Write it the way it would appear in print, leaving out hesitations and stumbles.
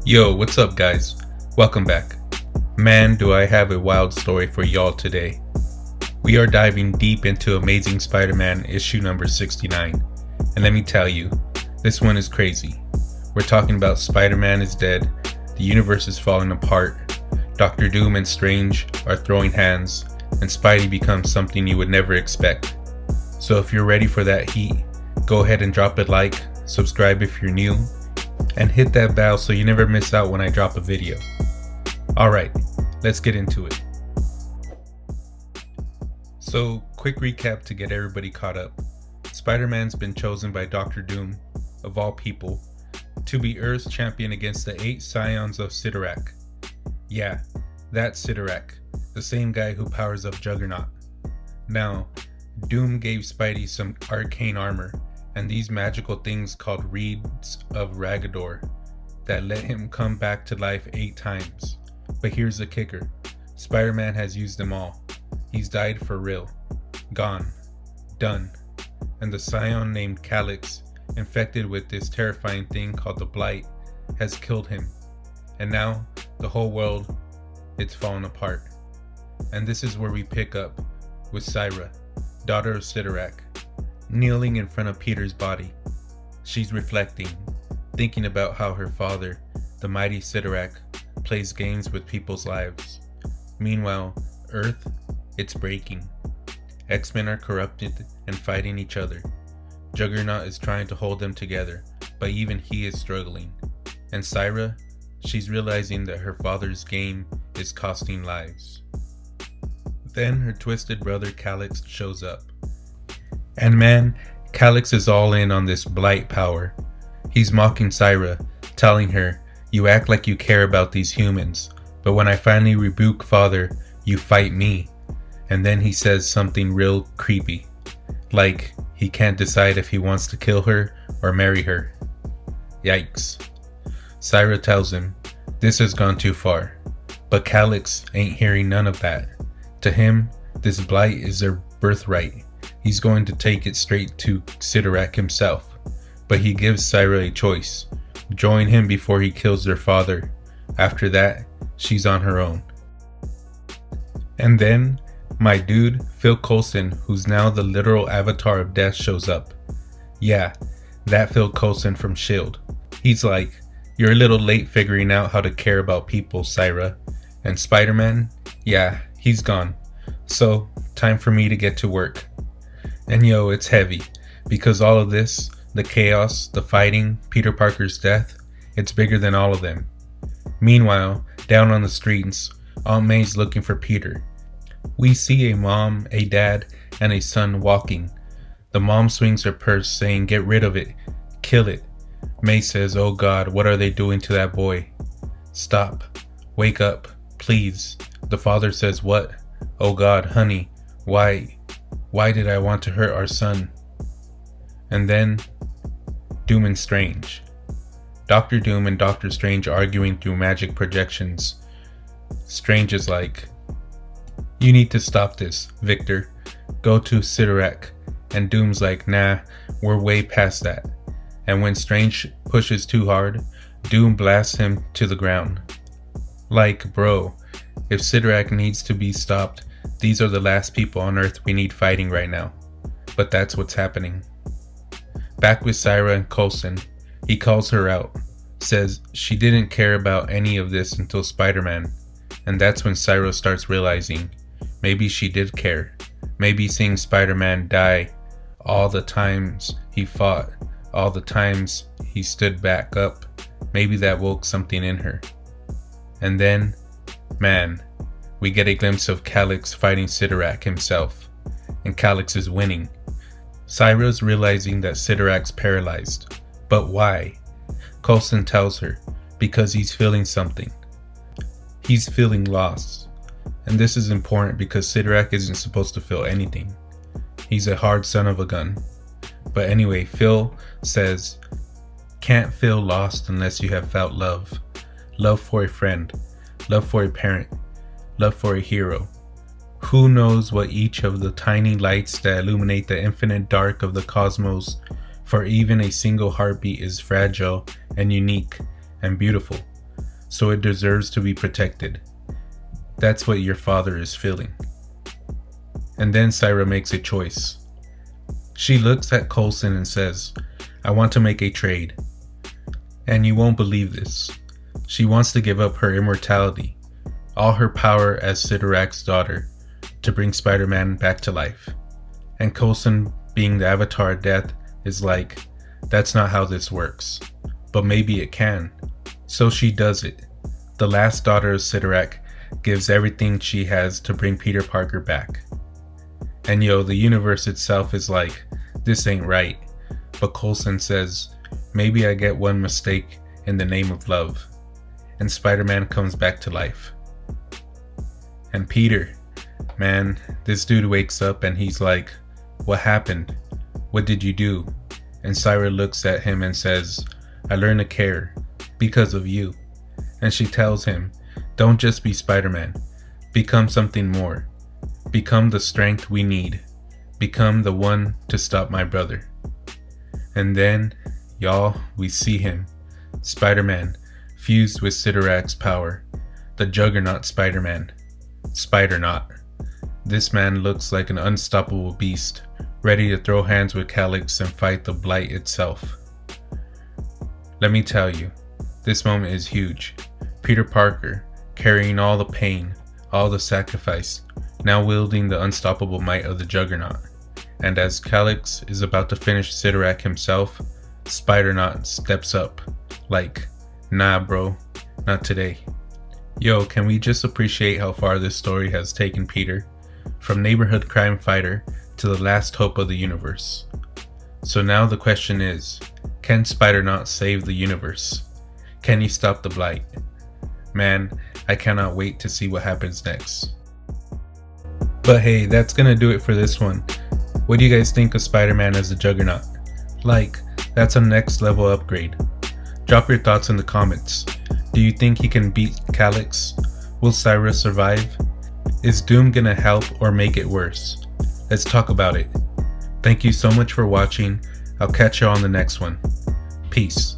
Yo, what's up guys? Welcome back. Man, do I have a wild story for y'all today. We are diving deep into Amazing Spider-Man issue number 69. And let me tell you, this one is crazy. We're talking about Spider-Man is dead, the universe is falling apart, Dr. Doom and Strange are throwing hands, and Spidey becomes something you would never expect. So if you're ready for that heat, go ahead and drop a like, subscribe if you're new, and hit that bell so you never miss out when I drop a video. Alright, let's get into it. So, quick recap to get everybody caught up. Spider-Man's been chosen by Dr. Doom, of all people, to be Earth's champion against the 8 scions of CYTTORAK. Yeah, that's CYTTORAK, the same guy who powers up Juggernaut. Now, Doom gave Spidey some arcane armor, and these magical things called Reeds of Ragador that let him come back to life 8 times. But here's the kicker, Spider-Man has used them all. He's died for real. Gone. Done. And the scion named Calyx, infected with this terrifying thing called the Blight, has killed him. And now, the whole world, it's fallen apart. And this is where we pick up with Syra, daughter of CYTTORAK, kneeling in front of Peter's body. She's reflecting, thinking about how her father, the mighty CYTTORAK, plays games with people's lives. Meanwhile, Earth, it's breaking. X-Men are corrupted and fighting each other. Juggernaut is trying to hold them together, but even he is struggling. And Syra, she's realizing that her father's game is costing lives. Then her twisted brother Calyx shows up. And man, Calyx is all in on this blight power. He's mocking Syra, telling her, "You act like you care about these humans, but when I finally rebuke Father, you fight me." And then he says something real creepy, like he can't decide if he wants to kill her or marry her. Yikes. Syra tells him, this has gone too far, but Calyx ain't hearing none of that. To him, this blight is their birthright. He's going to take it straight to CYTTORAK himself, but he gives Syra a choice. Join him before he kills their father. After that, she's on her own. And then, my dude, Phil Coulson, who's now the literal avatar of death, shows up. Yeah, that Phil Coulson from S.H.I.E.L.D. He's like, "You're a little late figuring out how to care about people, Syra." And Spider-Man? Yeah, he's gone. So, time for me to get to work. And yo, it's heavy, because all of this, the chaos, the fighting, Peter Parker's death, it's bigger than all of them. Meanwhile, down on the streets, Aunt May's looking for Peter. We see a mom, a dad, and a son walking. The mom swings her purse saying, "Get rid of it, kill it." May says, "Oh God, what are they doing to that boy?" "Stop, wake up, please." The father says, "What?" "Oh God, honey, why did I want to hurt our son?" And then, Doom and Strange. Dr. Doom and Dr. Strange arguing through magic projections. Strange is like, "You need to stop this, Victor. Go to CYTTORAK." And Doom's like, "Nah, we're way past that." And when Strange pushes too hard, Doom blasts him to the ground. Like, bro, if CYTTORAK needs to be stopped, these are the last people on Earth we need fighting right now. But that's what's happening. Back with Syra and Coulson, he calls her out, says she didn't care about any of this until Spider-Man. And that's when Syra starts realizing, maybe she did care. Maybe seeing Spider-Man die, all the times he fought, all the times he stood back up, maybe that woke something in her. And then, man, we get a glimpse of Calyx fighting CYTTORAK himself, and Calyx is winning. Syra's realizing that CYTTORAK's paralyzed, but why? Coulson tells her, because he's feeling something. He's feeling loss, and this is important because CYTTORAK isn't supposed to feel anything. He's a hard son of a gun. But anyway, Phil says, can't feel lost unless you have felt love. Love for a friend, love for a parent, love for a hero. Who knows what each of the tiny lights that illuminate the infinite dark of the cosmos, for even a single heartbeat is fragile and unique and beautiful. so it deserves to be protected. That's what your father is feeling. And then Syra makes a choice. She looks at Coulson and says, I want to make a trade. And you won't believe this. She wants to give up her immortality, all her power as CYTTORAK'S daughter, to bring Spider-Man back to life. And Coulson, being the Avatar of Death, is like, that's not how this works. But maybe it can. So she does it. The last daughter of CYTTORAK gives everything she has to bring Peter Parker back. And the universe itself is like, this ain't right. But Coulson says, maybe I get one mistake in the name of love. And Spider-Man comes back to life. And Peter, man, this dude wakes up and he's like, what happened? What did you do? And Syra looks at him and says, I learned to care because of you. And she tells him, don't just be Spider-Man. Become something more. Become the strength we need. Become the one to stop my brother. And then, y'all, we see him, Spider-Man, fused with CYTTORAK'S power, the Juggernaut Spider-Man, SPIDER-NAUT. This man looks like an unstoppable beast, ready to throw hands with Calyx and fight the Blight itself. Let me tell you, this moment is huge. Peter Parker, carrying all the pain, all the sacrifice, now wielding the unstoppable might of the Juggernaut. And as Calyx is about to finish CYTTORAK himself, Spider-NAUT steps up, like, nah bro, not today. Yo, can we just appreciate how far this story has taken Peter? From neighborhood crime fighter to the last hope of the universe. So now the question is, can Spider-NAUT save the universe? Can he stop the Blight? Man, I cannot wait to see what happens next. But hey, that's gonna do it for this one. What do you guys think of Spider-Man as a Juggernaut? Like, that's a next level upgrade. Drop your thoughts in the comments. Do you think he can beat Calyx? Will Syra survive? Is Doom gonna help or make it worse? Let's talk about it. Thank you so much for watching. I'll catch you on the next one. Peace.